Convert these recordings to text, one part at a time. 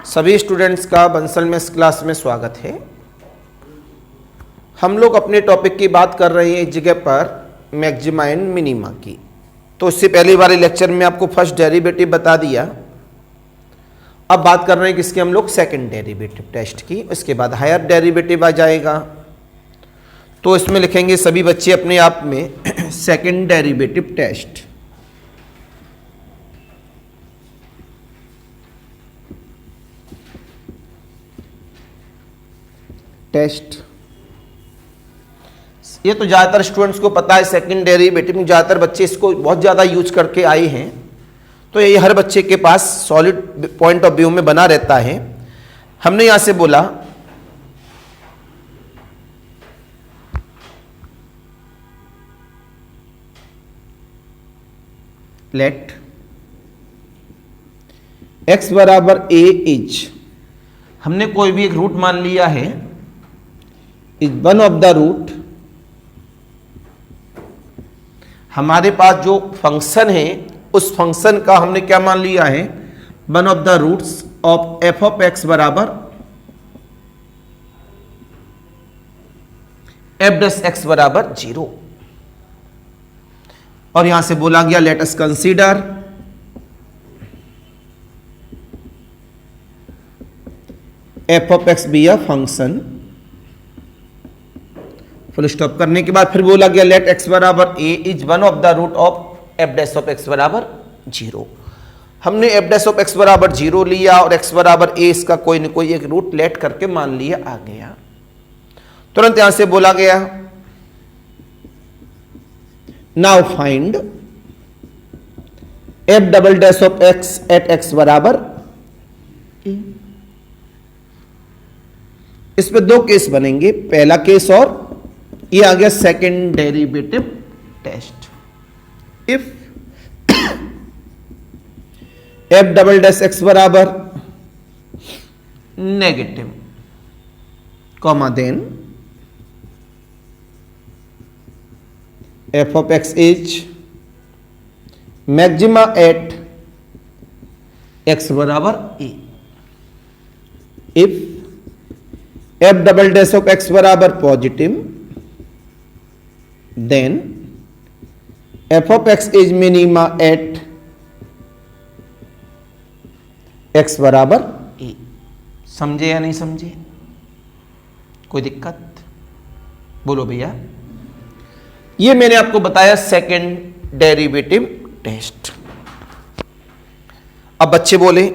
सभी स्टूडेंट्स का Bansal mess class में स्वागत है। हम लोग अपने टॉपिक की बात कर रहे हैं इस जगह पर मैक्सिमा एंड मिनिमा की। तो इससे पहले वाले लेक्चर में आपको फर्स्ट डेरिवेटिव बता दिया। अब बात कर रहे हैं किसके हम लोग, सेकंड डेरिवेटिव टेस्ट की। उसके बाद हायर डेरिवेटिव आ जाएगा। तो इसमें लिखेंगे सभी बच्चे अपने आप में सेकंड डेरिवेटिव टेस्ट। टेस्ट ये तो ज़्यादातर स्टूडेंट्स को पता है, सेकंड डेरिवेटिव में ज़्यादातर बच्चे इसको बहुत ज़्यादा यूज करके आए हैं। तो ये हर बच्चे के पास सॉलिड पॉइंट ऑफ व्यू में बना रहता है। हमने यहां से बोला लेट x बराबर a इज, हमने कोई भी एक रूट मान लिया है, is one of the root. हमारे पास जो फंक्शन है उस फंक्शन का हमने क्या मान लिया है, one of the roots of F of x बराबर एफ डैश एक्स बराबर 0। और यहां से बोला गया let us consider F of X be a function. Full stop करने के बाद फिर बोला गया लेट एक्स बराबर A is one of the root of F dash of x बराबर 0। हमने एफ डैश ऑफ एक्स बराबर 0 लिया और एक्स बराबर ए इसका कोई न कोई एक रूट लेट करके मान लिया, आ गया। तुरंत यहां से बोला गया now find f double dash of x at x बराबर ए। इस पे दो केस बनेंगे, पहला केस और ये आ गया second derivative test. If F double dash X बराबर negative comma then F of x is maxima at x बराबर A. If F double dash of x बराबर positive then F of x is minima at x बराबर A. समझे या नहीं समझे, कोई दिक्कत? बोलो भैया। ये मैंने आपको बताया सेकंड डेरिवेटिव टेस्ट। अब बच्चे बोले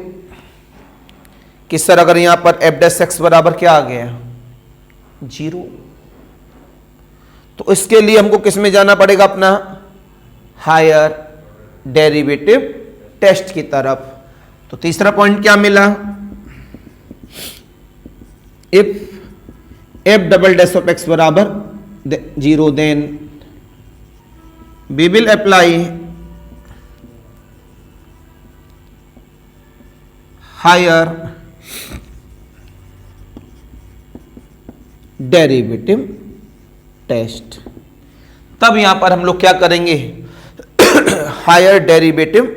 कि सर अगर यहां पर एफ डैश एक्स बराबर क्या आ गया, 0, तो इसके लिए हमको किस में जाना पड़ेगा, अपना हायर डेरिवेटिव टेस्ट की तरफ। तो तीसरा पॉइंट क्या मिला, if F double dash of x बराबर 0 then we will apply higher derivative test. तब यहां पर हम लोग क्या करेंगे, हायर डेरिवेटिव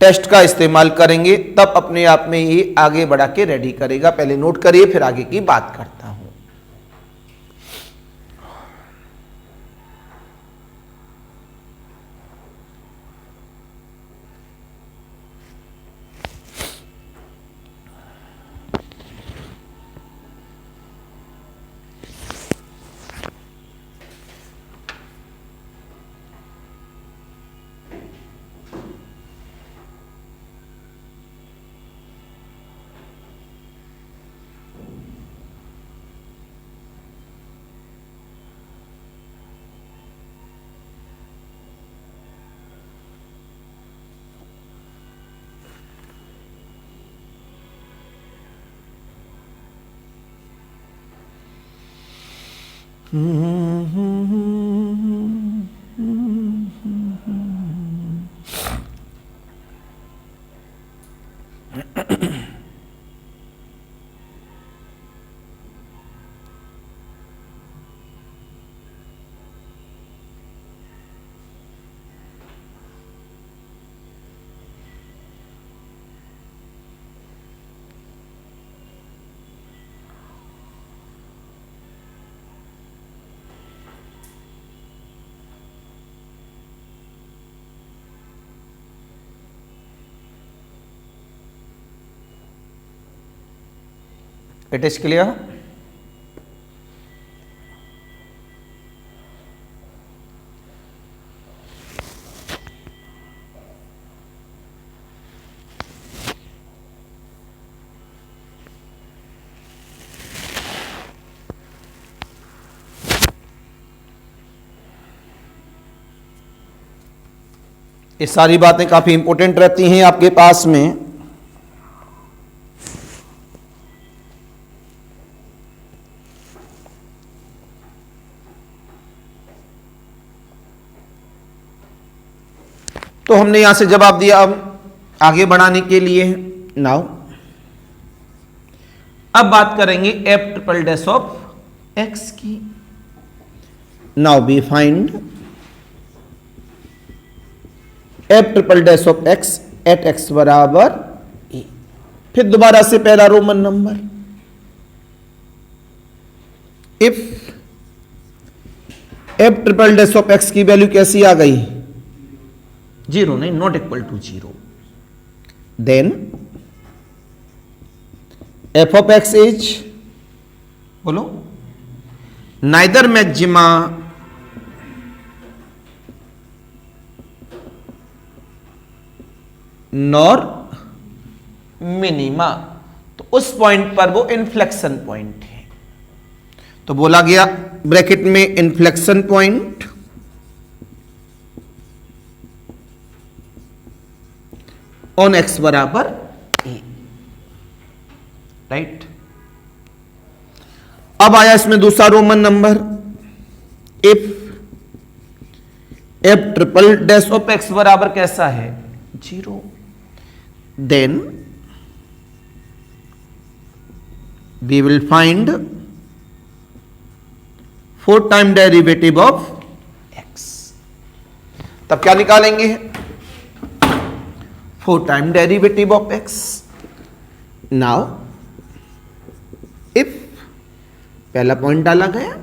टेस्ट का इस्तेमाल करेंगे। तब अपने आप में ही आगे बढ़ा के रेडी करेगा। पहले नोट करिए फिर आगे की बात करता हूं। It is clear? ये सारी बातें काफी इंपॉर्टेंट रहती हैं आपके पास में। तो हमने यहां से जवाब दिया। अब आगे बढ़ाने के लिए नाउ अब बात करेंगे F triple dash of X की। Now be find F triple dash of x at x बराबर ए। फिर दोबारा से पहला Roman number, if F triple dash of X की वैल्यू कैसी आ गई? 0 नहीं, not equal to 0, then F of x is, बोलो, नाइदर मैक्सिमा नॉर मिनिमा। तो उस पॉइंट पर वो इन्फ्लेक्शन पॉइंट है। तो बोला गया ब्रैकेट में इन्फ्लेक्शन पॉइंट ऑन एक्स बराबर ए, राइट। अब आया इसमें दूसरा Roman number, if F triple dash of x बराबर कैसा है? 0, then we will find 4 time derivative of x। तब क्या निकालेंगे? 4 time derivative of x। Now if पहला पॉइंट डाला गया,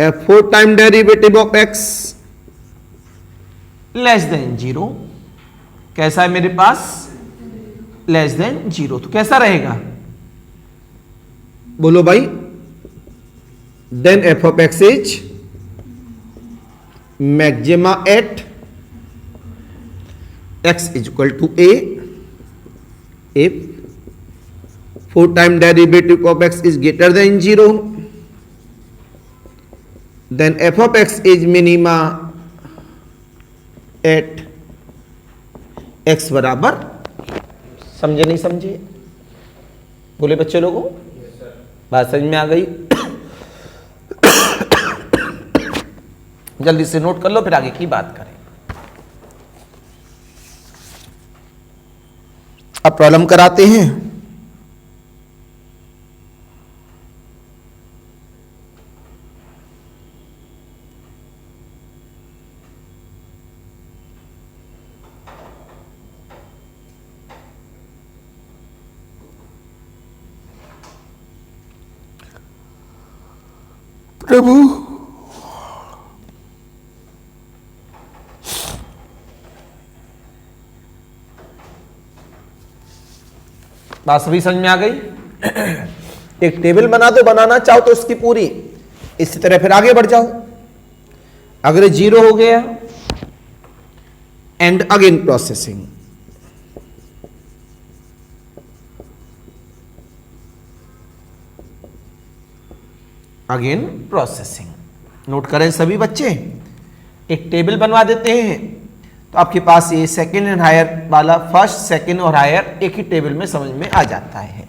f 4 time derivative of x less than 0, कैसा है मेरे पास? Less than 0। तो कैसा रहेगा? बोलो भाई। Then F of x is maxima at x is equal to a if 4 time derivative of x is greater than 0, then F of x is minima at x बराबर। समझे नहीं समझे? बोले बच्चे लोगों, बात समझ में आ गई? जल्दी से नोट कर लो, फिर आगे की बात करें। अब प्रॉब्लम कराते हैं। प्रभु बात सभी समझ में आ गई? एक टेबल बना दो, बनाना चाहो तो उसकी पूरी, इसी तरह फिर आगे बढ़ जाओ। अगर 0 हो गया and again processing, again processing. Note करें सभी बच्चे, एक टेबल बनवा देते हैं तो आपके पास ये सेकंड एंड हायर वाला फर्स्ट, सेकंड और हायर एक ही टेबल में समझ में आ जाता है।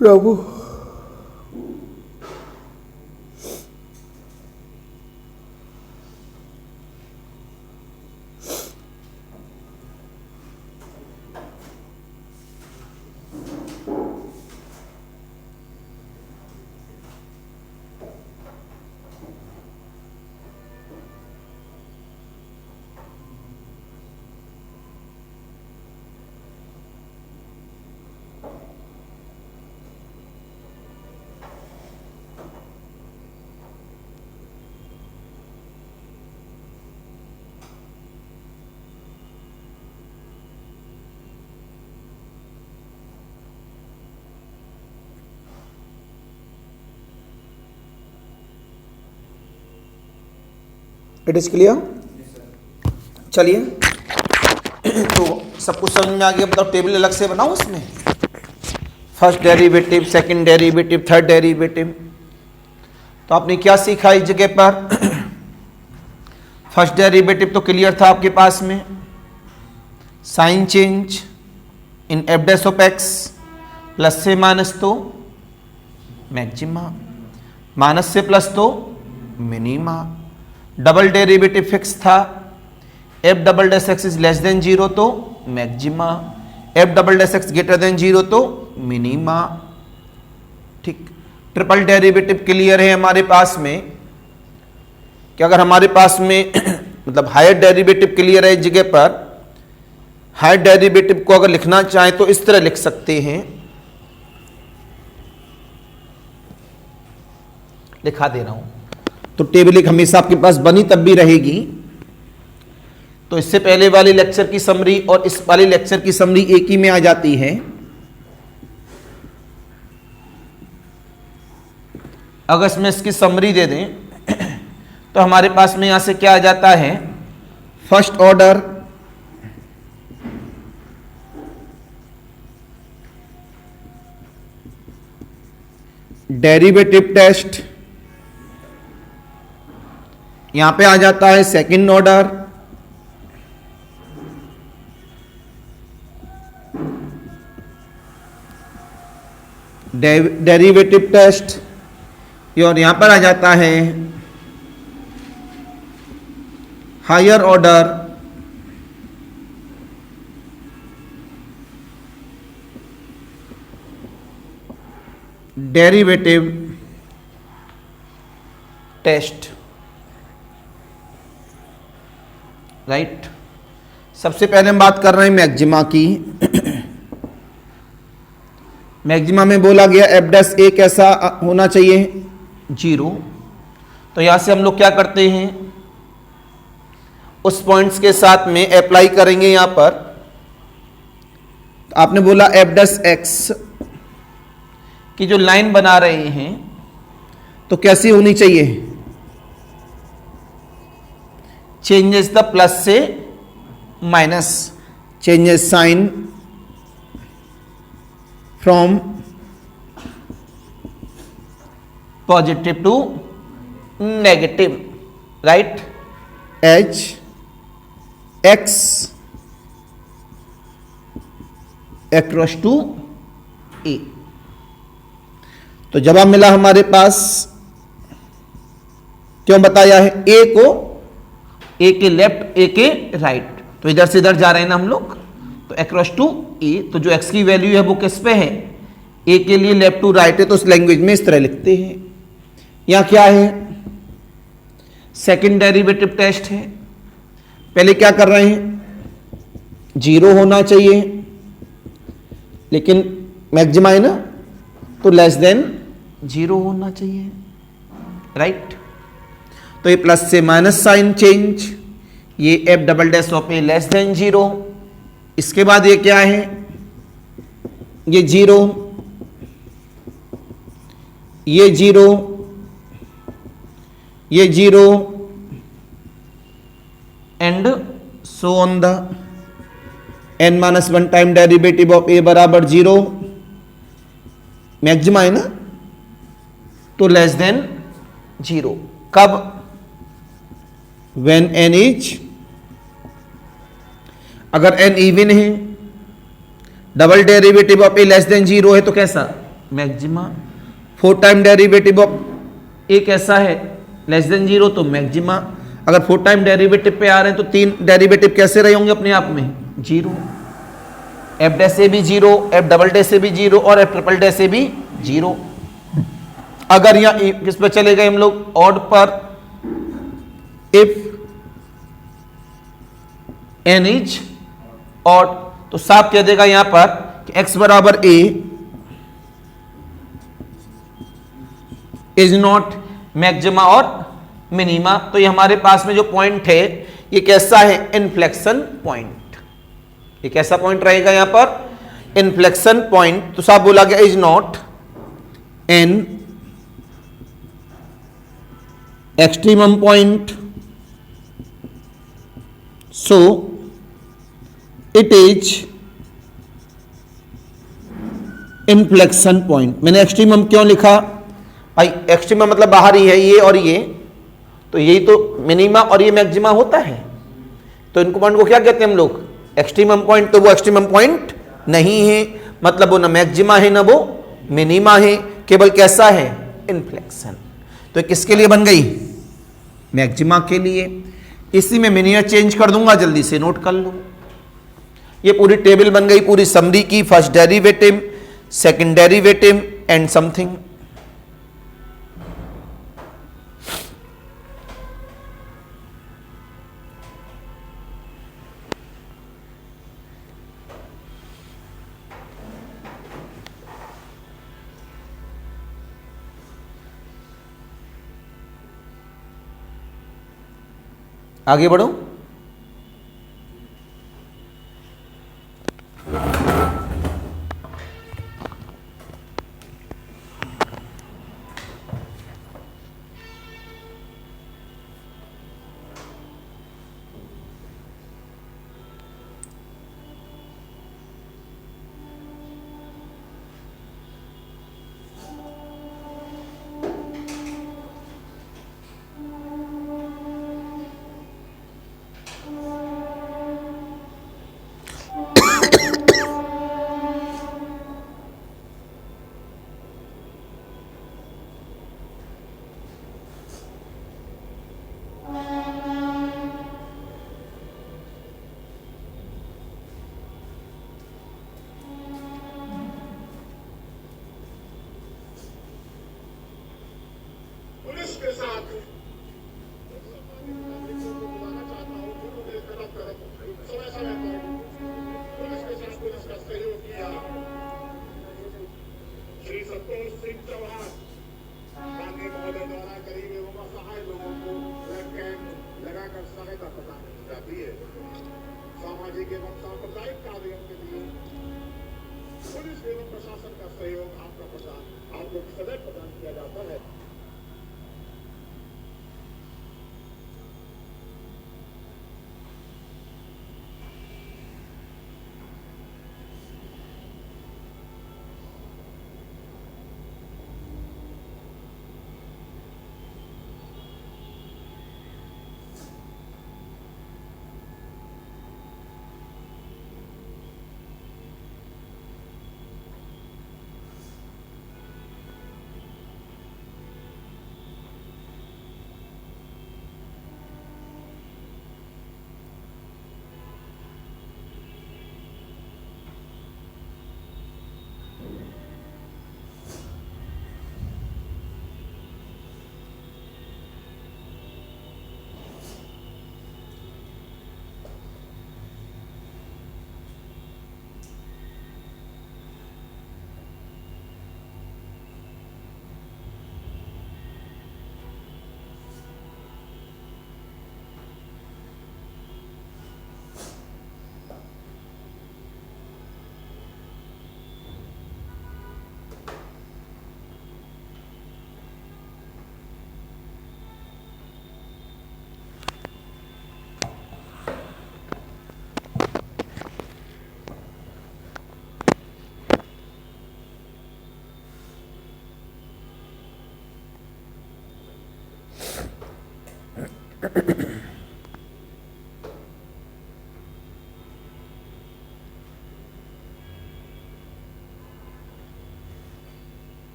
प्रभु इट इज क्लियर। चलिए, तो सब कुछ समझ में आ गया। बताओ टेबल अलग से बनाओ उसमें, first derivative, second derivative, third derivative. तो आपने क्या सीखा इस जगह पर? फर्स्ट डेरिवेटिव तो क्लियर था आपके पास में, sign change in F dash of X, plus से माइनस तो मैक्सिमा, माइनस से प्लस तो मिनिमा। डबल डेरिवेटिव फिक्स था, F double dash X is less than zero तो maxima, F double dash X greater than zero तो minima. ठीक, triple derivative clear है हमारे पास में कि अगर हमारे पास में मतलब हायर डेरिवेटिव क्लियर है इस जगह पर, हायर डेरिवेटिव को अगर लिखना चाहें तो इस तरह लिख सकते हैं, लिखा दे रहा हूं। तो टेबल एक हमेशा आपके पास बनी तब भी रहेगी। तो इससे पहले वाले लेक्चर की समरी और इस वाले लेक्चर की समरी एक ही में आ जाती है। अगर इसमें इसकी समरी दे दें तो हमारे पास में यहां से क्या आ जाता है? फर्स्ट ऑर्डर डेरिवेटिव टेस्ट, यहां पे आ जाता है सेकंड ऑर्डर डेरिवेटिव टेस्ट, और यहां पर आ जाता है higher order derivative test. Right, सबसे पहले हम बात कर रहे हैं मैक्सिमा की। मैक्सिमा में बोला गया एफ डैश ए कैसा होना चाहिए? जीरो। तो यहां से हम लोग क्या करते हैं, उस पॉइंट्स के साथ में अप्लाई करेंगे। यहां पर आपने बोला एफ डैश एक्स की जो लाइन बना रहे हैं तो कैसी होनी चाहिए? चेंजेस द प्लस से minus, changes sign from positive to negative. Right, H X across to A. तो जवाब मिला हमारे पास, क्यों बताया है? ए को, ए के लेफ्ट ए के राइट, तो इधर से इधर जा रहे हैं ना हम लोग, तो अक्रॉस टू ए। तो जो एक्स की वैल्यू है वो किस पे है? ए के लिए लेफ्ट टू राइट है, तो उस लैंग्वेज में इस तरह लिखते हैं। यहां क्या है? सेकंड डेरिवेटिव टेस्ट है। पहले क्या कर रहे हैं? जीरो होना चाहिए, लेकिन मैक्सिमा है ना, तो लेस देन जीरो होना चाहिए। राइट, तो ये प्लस से माइनस साइन चेंज, ये F double dash of A less than zero. इसके बाद ये क्या है? ये जीरो, ये जीरो, ये zero, and so on the N minus one time derivative of A बराबर जीरो। मैक्सिमा है ना, तो लेस देन 0। कब? व्हेन n इज, अगर n इवन है, double derivative of a less than 0 है तो कैसा? Maxima. 4 time derivative of a कैसा है? लेस देन 0 तो मैक्सिमा। अगर 4 टाइम डेरिवेटिव पे आ रहे हैं तो 3 डेरिवेटिव कैसे रहे होंगे अपने आप में? 0। एफ डैश से भी 0, एफ डबल डैश से भी 0 और एफ ट्रिपल डैश से भी 0। अगर यहां किस पे चले गए हम लोग? ऑड पर। इफ n इज ऑड तो साफ कह देगा यहां पर कि x बराबर a इज नॉट मैक्सिमा और मिनिमा। तो ये हमारे पास में जो पॉइंट है ये कैसा है? Inflection point. ये कैसा पॉइंट रहेगा यहां पर? Inflection point. तो साफ बोला गया is not an extremum point, so it is inflection point. मैंने एक्सट्रीमम क्यों लिखा भाई? एक्सट्रीमम मतलब बाहर ही है ये और ये, तो यही तो मिनिमा और ये मैक्सिमा होता है। तो इनको पॉइंट को क्या कहते हैं हम लोग? Extremum point. तो वो एक्सट्रीमम पॉइंट नहीं है, मतलब वो ना मैक्सिमा है ना वो मिनिमा है, केवल कैसा है? इन्फ्लेक्शन। तो किसके लिए बन गई? मैक्सिमा के लिए। इसी में मिनिया चेंज कर दूंगा, जल्दी से नोट कर लो। ये पूरी टेबल बन गई पूरी समरी की। First derivative, second derivative and something. आगे बढ़ो। के साथ बुलाना चाहता हूँ, समय समय पर पुलिस के साथ पुलिस का सहयोग किया। श्री संतोष सिंह चौहान गांधी महोदय द्वारा गरीब एवं असहाय लोगों को ब्लड कैंप लगाकर सहायता प्रदान की जाती है। सामाजिक एवं सांप्रदायिक कार्यों के लिए पुलिस एवं प्रशासन का सहयोग आपको सदैव प्रदान किया जाता है।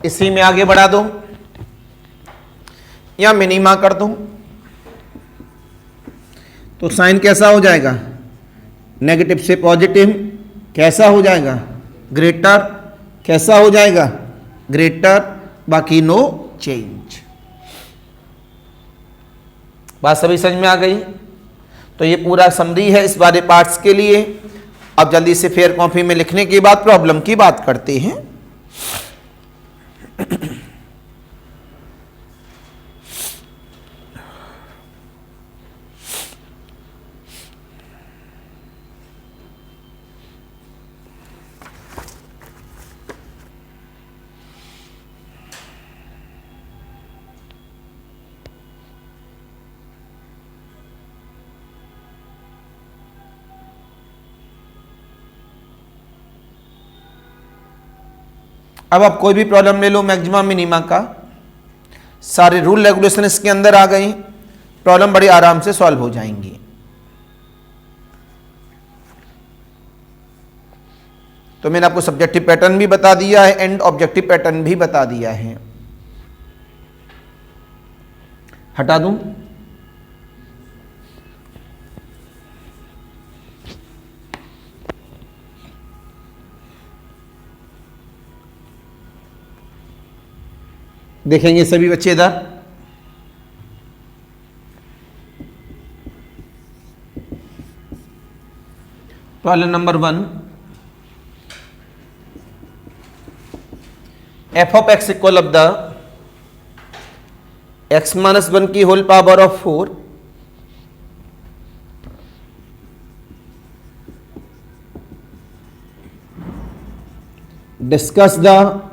इसी में आगे बढ़ा दूं या मिनिमा कर दूं, तो साइन कैसा हो जाएगा, नेगेटिव से पॉजिटिव कैसा हो जाएगा, ग्रेटर कैसा हो जाएगा, ग्रेटर, बाकी नो चेंज। बात सभी समझ में आ गई। तो ये पूरा समरी है इस वाले पार्ट्स के लिए। अब जल्दी से फेयर कॉपी में लिखने के बाद प्रॉब्लम की बात करते हैं। अब आप कोई भी प्रॉब्लम ले लो मैक्सिमा मिनिमा का, सारे रूल रेगुलेशन इसके अंदर आ गए, प्रॉब्लम बड़ी आराम से सॉल्व हो जाएंगी। तो मैंने आपको सब्जेक्टिव पैटर्न भी बता दिया है एंड ऑब्जेक्टिव पैटर्न भी बता दिया है। हटा दूं, देखेंगे सभी बच्चे इधर। Problem number 1, f of x equal of the x minus 1 की whole power of 4 discuss the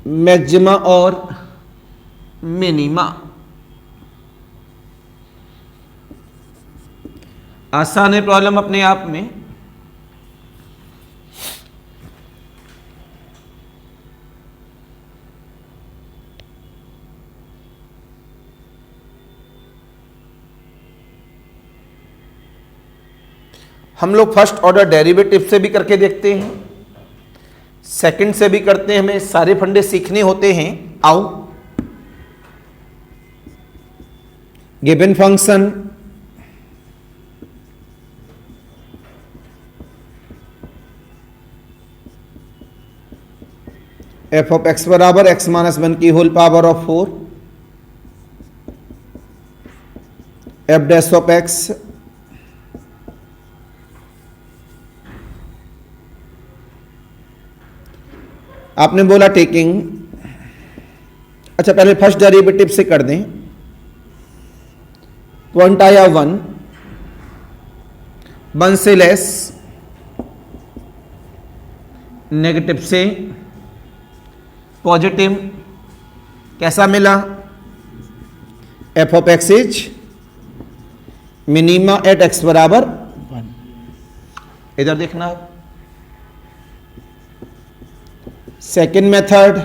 maxima और मिनिमा। आसान है प्रॉब्लम अपने आप में। हम लोग फर्स्ट ऑर्डर डेरिवेटिव से भी करके देखते हैं, सेकंड से भी करते हैं, हमें सारे फंडे सीखने होते हैं। आओ, given function f of x बराबर एक्स माइनस 1 की whole power of 4 f dash of x आपने बोला टेकिंग, अच्छा पहले फर्स्ट डेरिवेटिव से कर दें। पॉइंट आया 1 से लेस, नेगेटिव से पॉजिटिव कैसा मिला, f of x is minima at x बराबर 1। इधर देखना। Second method,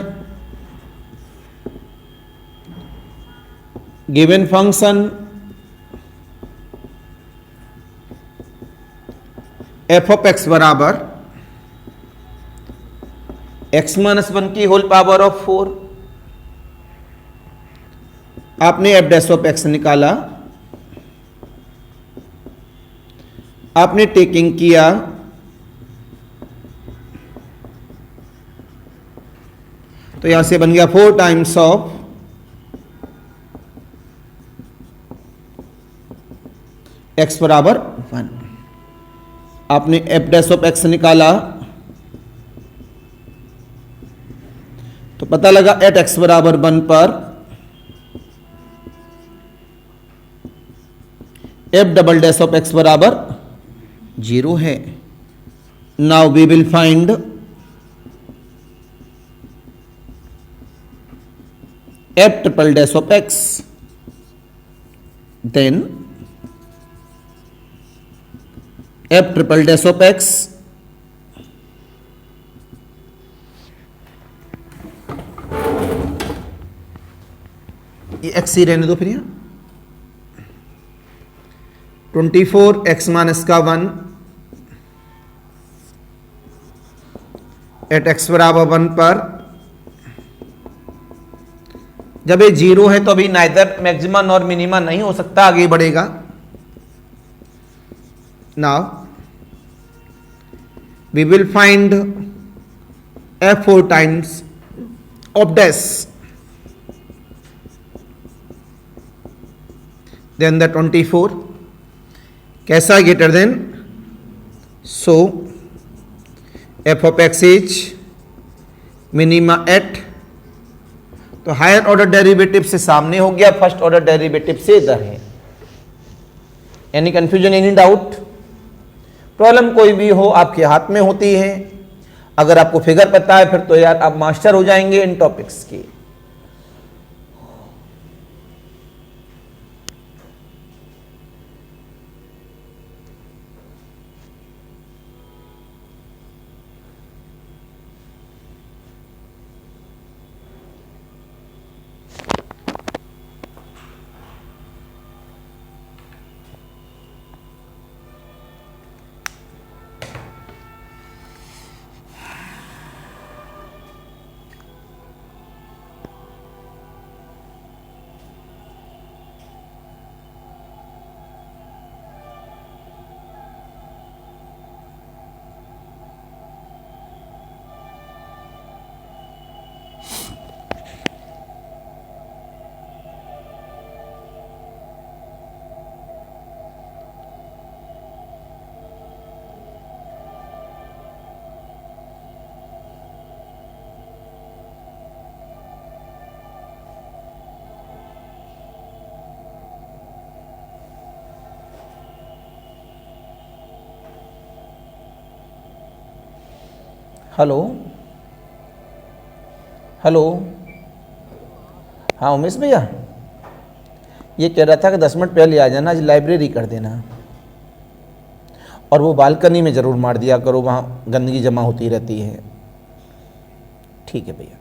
given function f of x बराबर एक्स माइनस 1 की होल पावर ऑफ 4। आपने एफ डैश ऑफ एक्स निकाला, आपने टेकिंग किया तो यहां से बन गया 4 टाइम्स ऑफ x बराबर 1। आपने एफ डैश ऑफ x निकाला तो पता लगा एट x बराबर 1 पर f double dash of x बराबर 0 है। Now we will find F triple dash of x, then f triple dash of x ये x ही रहने दो फिर यहां 24x माइनस का 1 एट x बराबर 1 पर जब ये 0 है तो अभी नाइदर मैक्सिमा नॉर मिनिमा नहीं हो सकता, आगे बढ़ेगा। Now we will find f 4 times of dash, then the 24 कैसा greater than, so f of x is minima at, तो हायर ऑर्डर डेरिवेटिव से सामने हो गया, फर्स्ट ऑर्डर डेरिवेटिव से इधर है। Any confusion, any doubt? Problem कोई भी हो आपके हाथ में होती है, अगर आपको फिगर पता है फिर तो यार आप मास्टर हो जाएंगे इन टॉपिक्स के। हेलो हेलो, हाँ उमेश भैया, ये कह रहा था कि 10 मिनट पहले आ जाना, आज लाइब्रेरी कर देना, और वो बालकनी में ज़रूर मार दिया करो, वहाँ गंदगी जमा होती रहती है। ठीक है भैया।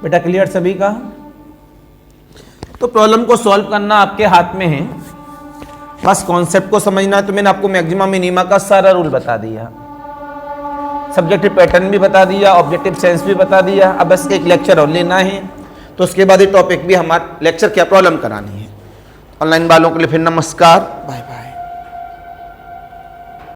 बेटा क्लियर सभी का? तो प्रॉब्लम को सॉल्व करना आपके हाथ में है। बस कॉन्सेप्ट को समझना है। तो मैंने आपको मैक्सिमा मिनिमा का सारा रूल बता दिया, सब्जेक्टिव पैटर्न भी बता दिया, ऑब्जेक्टिव सेंस भी बता दिया। अब बस एक लेक्चर और लेना है, तो उसके बाद ये टॉपिक भी हमारा लेक्चर क्या प्रॉब्लम करानी है। ऑनलाइन वालों के लिए फिर नमस्कार, बाय।